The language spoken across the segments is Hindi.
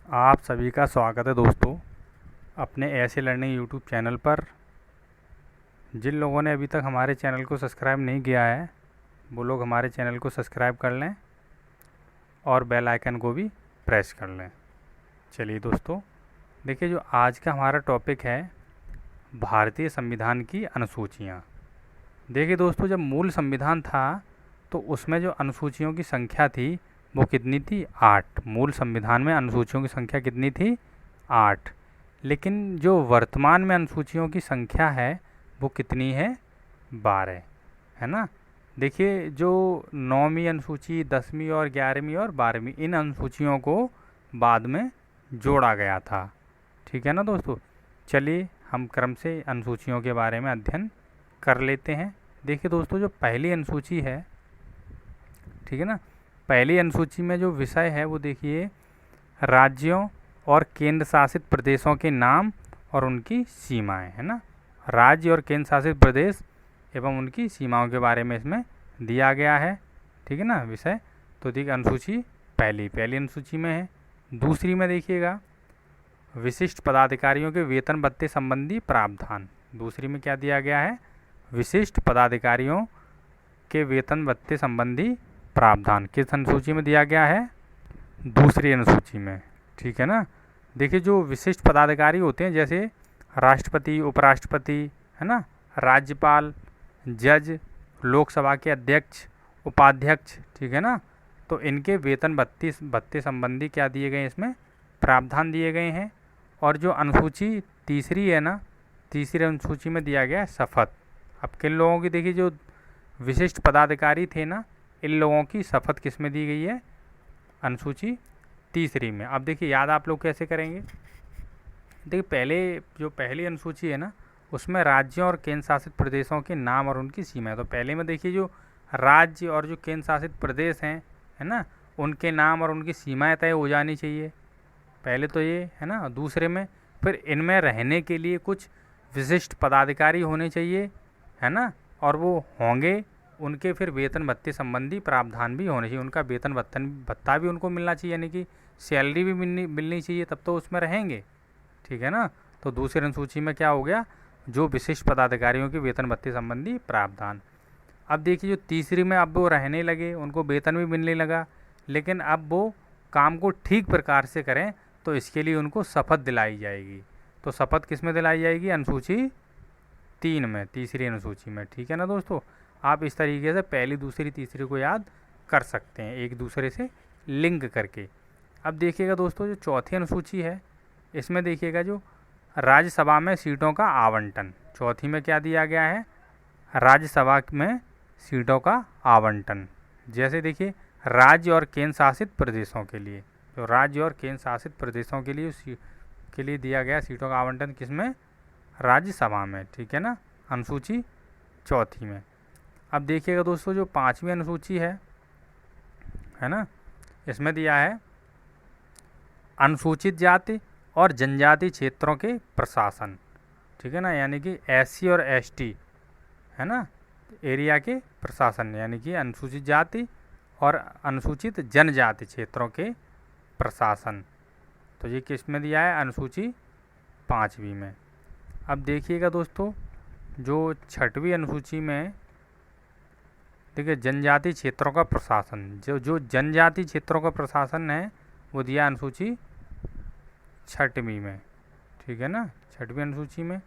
आप सभी का स्वागत है दोस्तों अपने ऐसे लर्निंग यूट्यूब चैनल पर। जिन लोगों ने अभी तक हमारे चैनल को सब्सक्राइब नहीं किया है वो लोग हमारे चैनल को सब्सक्राइब कर लें और बेल आइकन को भी प्रेस कर लें। चलिए दोस्तों, देखिए जो आज का हमारा टॉपिक है भारतीय संविधान की अनुसूचियाँ। देखिए दोस्तों, जब मूल संविधान था तो उसमें जो अनुसूचियों की संख्या थी वो कितनी थी? 8। मूल संविधान में अनुसूचियों की संख्या कितनी थी? 8। लेकिन जो वर्तमान में अनुसूचियों की संख्या है वो कितनी है? 12, है ना। देखिए जो 9वीं अनुसूची, 10वीं और 11वीं और 12वीं, इन अनुसूचियों को बाद में जोड़ा गया था। ठीक है ना दोस्तों। चलिए हम क्रम से अनुसूचियों के बारे में अध्ययन कर लेते हैं। देखिए दोस्तों, जो पहली अनुसूची है, ठीक है ना, पहली अनुसूची में जो विषय है वो देखिए राज्यों और केंद्र शासित प्रदेशों के नाम और उनकी सीमाएं, है ना। राज्य और केंद्र शासित प्रदेश एवं उनकी सीमाओं के बारे में इसमें दिया गया है। ठीक है ना विषय। तो देखिए अनुसूची पहली अनुसूची में है। दूसरी में देखिएगा विशिष्ट पदाधिकारियों के वेतन भत्ते संबंधी प्रावधान। दूसरी में क्या दिया गया है? विशिष्ट पदाधिकारियों के वेतन भत्ते संबंधी प्रावधान किस अनुसूची में दिया गया है? दूसरी अनुसूची में। ठीक है ना। देखिए जो विशिष्ट पदाधिकारी होते हैं जैसे राष्ट्रपति, उपराष्ट्रपति, है ना, राज्यपाल, जज, लोकसभा के अध्यक्ष, उपाध्यक्ष, ठीक है ना, तो इनके वेतन भत्ते संबंधी क्या दिए गए हैं? इसमें प्रावधान दिए गए हैं। और जो अनुसूची तीसरी है ना, तीसरी अनुसूची में दिया गया है शपथ। अब किन लोगों की, देखिए जो विशिष्ट पदाधिकारी थे ना, इन लोगों की शपथ किस में दी गई है? अनुसूची तीसरी में। अब देखिए याद आप लोग कैसे करेंगे? देखिए पहले जो पहली अनुसूची है ना उसमें राज्यों और केंद्र शासित प्रदेशों के नाम और उनकी सीमाएं। तो पहले में देखिए जो राज्य और जो केंद्र शासित प्रदेश हैं, है ना, उनके नाम और उनकी सीमाएं तय हो जानी चाहिए। पहले तो ये है ना। दूसरे में फिर इनमें रहने के लिए कुछ विशिष्ट पदाधिकारी होने चाहिए, है ना, और वो होंगे। उनके फिर वेतन भत्ते संबंधी प्रावधान भी होने चाहिए। उनका वेतन भत्ता भी उनको मिलना चाहिए, यानी कि सैलरी भी मिलनी चाहिए, तब तो उसमें रहेंगे। ठीक है ना। तो दूसरी अनुसूची में क्या हो गया? जो विशिष्ट पदाधिकारियों के वेतन भत्ते संबंधी प्रावधान। अब देखिए जो तीसरी में अब वो रहने लगे, उनको वेतन भी मिलने लगा, लेकिन अब वो काम को ठीक प्रकार से करें तो इसके लिए उनको शपथ दिलाई जाएगी। तो शपथ किस में दिलाई जाएगी? अनुसूची 3 में, तीसरी अनुसूची में। ठीक है ना दोस्तों। आप इस तरीके से पहली, दूसरी, तीसरी को याद कर सकते हैं एक दूसरे से लिंक करके। अब देखिएगा दोस्तों जो चौथी अनुसूची है इसमें देखिएगा जो राज्यसभा में सीटों का आवंटन। चौथी में क्या दिया गया है? राज्यसभा में सीटों का आवंटन। जैसे देखिए राज्य और केंद्र शासित प्रदेशों के लिए, जो राज्य और केंद्र शासित प्रदेशों के लिए दिया गया सीटों का आवंटन किसमें? राज्यसभा में। ठीक है ना, अनुसूची चौथी में। अब देखिएगा दोस्तों जो पांचवी अनुसूची है ना, इसमें दिया है अनुसूचित जाति और जनजाति क्षेत्रों के प्रशासन। ठीक है ना, यानी कि SC और ST, है ना, एरिया के प्रशासन, यानी कि अनुसूचित जाति और अनुसूचित जनजाति क्षेत्रों के प्रशासन। तो ये किस में दिया है? अनुसूची 5वीं में। अब देखिएगा दोस्तों जो 6वीं अनुसूची में देखिए जनजाति क्षेत्रों का प्रशासन, जो जनजाति क्षेत्रों का प्रशासन है वो दिया अनुसूची 6वीं में। ठीक है ना, 6वीं अनुसूची में।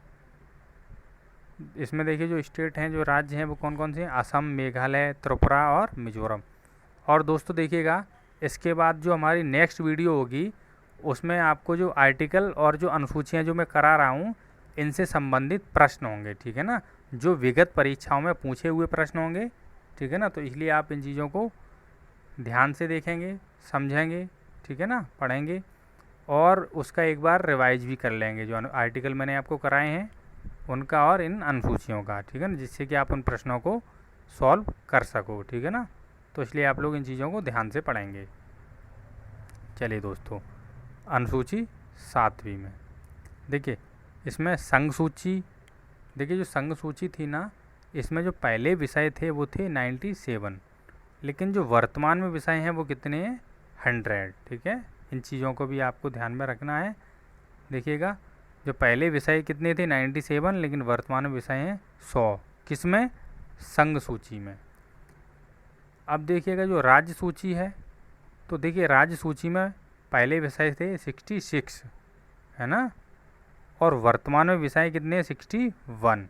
इसमें देखिए जो स्टेट हैं, जो राज्य हैं वो कौन कौन से हैं? असम, मेघालय, त्रिपुरा और मिजोरम। और दोस्तों देखिएगा इसके बाद जो हमारी नेक्स्ट वीडियो होगी उसमें आपको जो आर्टिकल और जो अनुसूचियाँ जो मैं करा रहा हूँ इनसे संबंधित प्रश्न होंगे। ठीक है ना, जो विगत परीक्षाओं में पूछे हुए प्रश्न होंगे। ठीक है ना, तो इसलिए आप इन चीज़ों को ध्यान से देखेंगे, समझेंगे, ठीक है ना, पढ़ेंगे और उसका एक बार रिवाइज भी कर लेंगे जो आर्टिकल मैंने आपको कराए हैं उनका और इन अनुसूचियों का। ठीक है ना, जिससे कि आप उन प्रश्नों को सॉल्व कर सको। ठीक है ना, तो इसलिए आप लोग इन चीज़ों को ध्यान से पढ़ेंगे। चलिए दोस्तों, अनुसूची 7वीं में देखिए इसमें संघ सूची। देखिए जो संघ सूची थी ना इसमें जो पहले विषय थे वो थे 97, लेकिन जो वर्तमान में विषय हैं वो कितने हैं? 100। ठीक है, इन चीज़ों को भी आपको ध्यान में रखना है। देखिएगा, जो पहले विषय कितने थे 97, लेकिन वर्तमान में विषय हैं 100। किस में? संघ सूची में। अब देखिएगा जो राज्य सूची है, तो देखिए राज्य सूची में पहले विषय थे 66, है ना, और वर्तमान में विषय कितने? 61।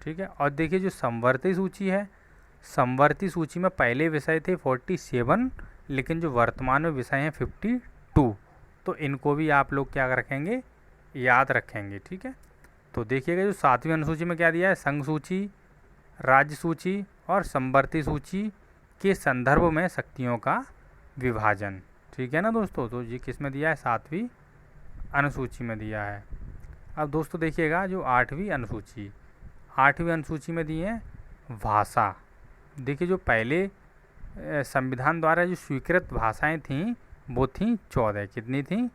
ठीक है। और देखिए जो समवर्ती सूची है, समवर्ती सूची में पहले विषय थे 47, लेकिन जो वर्तमान में विषय हैं 52। तो इनको भी आप लोग क्या रखेंगे? याद रखेंगे। ठीक है। तो देखिएगा जो 7वीं अनुसूची में क्या दिया है? संघ सूची, राज्य सूची और समवर्ती सूची के संदर्भ में शक्तियों का विभाजन। ठीक है ना दोस्तों। तो ये किस में दिया है? 7वीं अनुसूची में दिया है। अब दोस्तों देखिएगा जो 8वीं अनुसूची, 8वीं अनुसूची में दी है भाषा। देखिए जो पहले संविधान द्वारा जो स्वीकृत भाषाएं थीं वो थीं 14। कितनी थीं?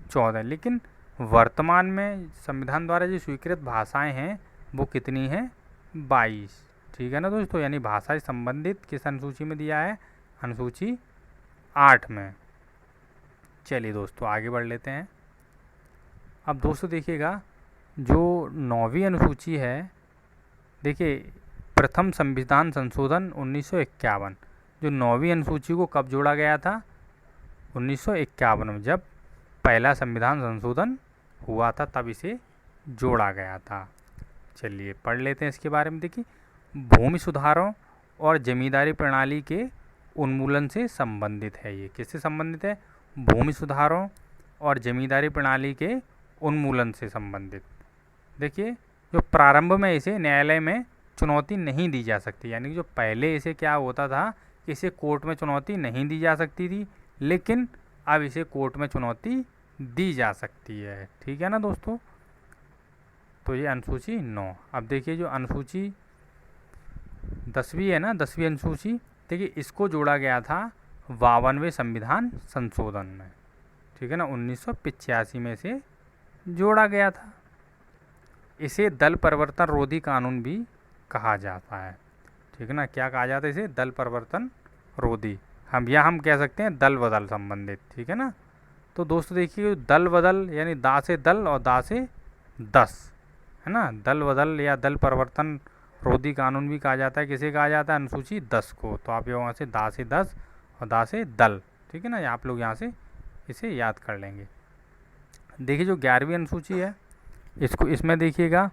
14। लेकिन वर्तमान में संविधान द्वारा जो स्वीकृत भाषाएं हैं वो कितनी हैं? 22। ठीक है ना दोस्तों। यानी भाषा से संबंधित किस अनुसूची में दिया है? अनुसूची 8 में। चलिए दोस्तों आगे बढ़ लेते हैं। अब दोस्तों देखिएगा जो 9वीं अनुसूची है, देखिए प्रथम संविधान संशोधन 1951। जो 9वीं अनुसूची को कब जोड़ा गया था? 1951 में, जब पहला संविधान संशोधन हुआ था तब इसे जोड़ा गया था। चलिए पढ़ लेते हैं इसके बारे में। देखिए भूमि सुधारों और जमींदारी प्रणाली के उन्मूलन से संबंधित है। ये किससे संबंधित है? भूमि सुधारों और जमींदारी प्रणाली के उन्मूलन से संबंधित। देखिए जो प्रारंभ में इसे न्यायालय में चुनौती नहीं दी जा सकती, यानी कि जो पहले इसे क्या होता था कि इसे कोर्ट में चुनौती नहीं दी जा सकती थी, लेकिन अब इसे कोर्ट में चुनौती दी जा सकती है। ठीक है ना दोस्तों। तो ये अनुसूची 9। अब देखिए जो अनुसूची 10वीं है ना, 10वीं अनुसूची, देखिए इसको जोड़ा गया था 52वें संविधान संशोधन में। ठीक है ना, 1985 में से जोड़ा गया था। इसे दल परिवर्तन रोधी कानून भी कहा जाता है। ठीक है ना, क्या कहा जाता है इसे? दल परिवर्तन रोधी। हम कह सकते हैं दल बदल संबंधित। ठीक है ना। तो दोस्तों देखिए दल बदल यानी दा से दल और दा से 10, है ना। दल बदल या दल परिवर्तन रोधी कानून भी कहा जाता है। किसे कहा जाता है? अनुसूची 10 को। तो आप यहाँ से दा से 10 और दा से दल। ठीक है ना, आप लोग यहाँ से इसे याद कर लेंगे। देखिए जो 11वीं अनुसूची है, इसमें देखिएगा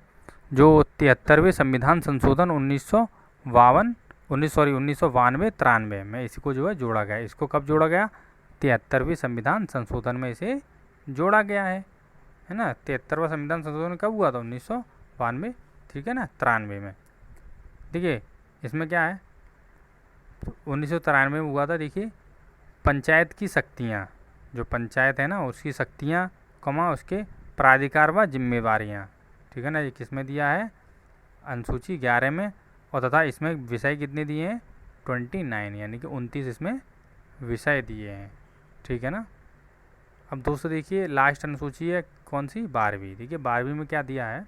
जो 73वें संविधान संशोधन 1992 में इसको जो है जोड़ा गया। इसको कब जोड़ा गया? 73वें संविधान संशोधन में इसे जोड़ा गया है ना। 73वां संविधान संशोधन कब हुआ था? 1992। ठीक है ना, 93 में। देखिए इसमें क्या है? 1993 में हुआ था। देखिए पंचायत की शक्तियाँ, जो पंचायत है ना उसकी शक्तियाँ, उसके प्राधिकार व जिम्मेवारियाँ। ठीक है ना, ये किस में दिया है? अनुसूची 11 में। और तथा इसमें विषय कितने दिए हैं? 29, यानी कि 29 इसमें विषय दिए हैं। ठीक है ना। अब दोस्तों देखिए लास्ट अनुसूची है कौन सी? 12वीं। देखिए 12वीं में क्या दिया है?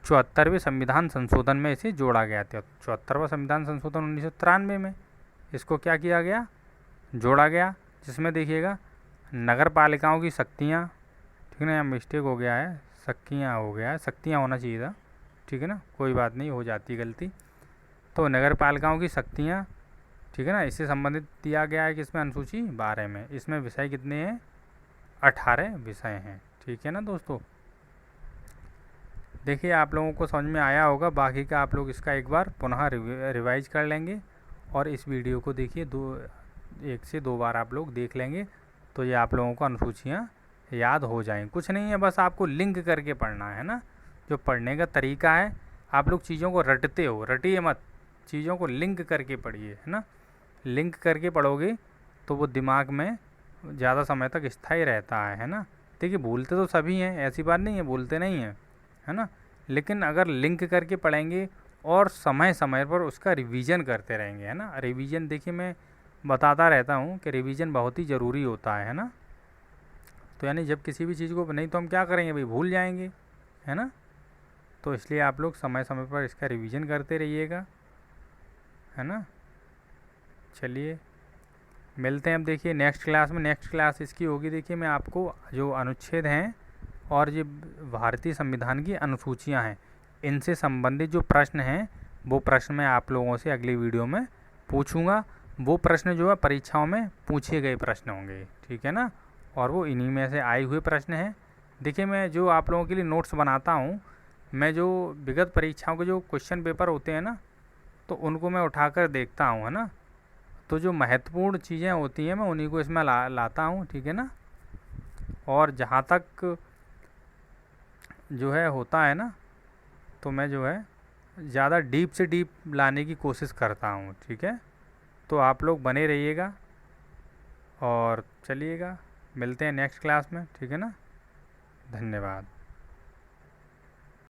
74वें संविधान संशोधन में इसे जोड़ा गया था। 74वां संविधान संशोधन 1993 में इसको क्या किया गया? जोड़ा गया। जिसमें देखिएगा नगर पालिकाओं की शक्तियाँ, ठीक है ना, यहाँ मिस्टेक हो गया है, शक्तियाँ हो गया है, शक्तियाँ होना चाहिए था। ठीक है ना, कोई बात नहीं, हो जाती गलती। तो नगर पालिकाओं की शक्तियाँ, ठीक है ना, इससे संबंधित दिया गया है कि इसमें अनुसूची 12 में। इसमें विषय कितने हैं? 18 विषय हैं। ठीक है ना दोस्तों। देखिए आप लोगों को समझ में आया होगा। बाकी का आप लोग इसका एक बार पुनः रिवाइज कर लेंगे और इस वीडियो को देखिए 1 से 2 बार आप लोग देख लेंगे, तो ये आप लोगों को अनुसूचियाँ याद हो जाएंगी। कुछ नहीं है, बस आपको लिंक करके पढ़ना है ना। जो पढ़ने का तरीका है, आप लोग चीज़ों को रटते हो, रटिए मत, चीज़ों को लिंक करके पढ़िए, है ना। लिंक करके पढ़ोगे तो वो दिमाग में ज़्यादा समय तक स्थायी रहता है ना। देखिए भूलते तो सभी हैं, ऐसी बात नहीं है, भूलते नहीं हैं, है ना। लेकिन अगर लिंक करके पढ़ेंगे और समय समय पर उसका रिवीजन करते रहेंगे, है ना। रिवीजन देखिए मैं बताता रहता हूँ कि रिवीजन बहुत ही ज़रूरी होता है ना। तो यानी जब किसी भी चीज़ को, नहीं तो हम क्या करेंगे भाई, भूल जाएंगे, है ना। तो इसलिए आप लोग समय समय पर इसका रिवीजन करते रहिएगा, है ना। चलिए मिलते हैं अब देखिए नेक्स्ट क्लास में। नेक्स्ट क्लास इसकी होगी, देखिए मैं आपको जो अनुच्छेद हैं और ये भारतीय संविधान की अनुसूचियां हैं, इनसे संबंधित जो प्रश्न हैं वो प्रश्न मैं आप लोगों से अगली वीडियो में पूछूंगा। वो प्रश्न जो है परीक्षाओं में पूछे गए प्रश्न होंगे, ठीक है ना, और वो इन्हीं में से आए हुए प्रश्न हैं। देखिए मैं जो आप लोगों के लिए नोट्स बनाता हूँ, मैं जो विगत परीक्षाओं के जो क्वेश्चन पेपर होते हैं ना, तो उनको मैं उठाकर देखता हूँ, है ना। तो जो महत्वपूर्ण चीज़ें होती हैं मैं उन्हीं को इसमें लाता हूँ, ठीक है ना। और जहाँ तक जो है होता है ना, तो मैं जो है ज़्यादा डीप से डीप लाने की कोशिश करता हूँ, ठीक है। तो आप लोग बने रहिएगा और चलिएगा, मिलते हैं नेक्स्ट क्लास में, ठीक है ना। धन्यवाद।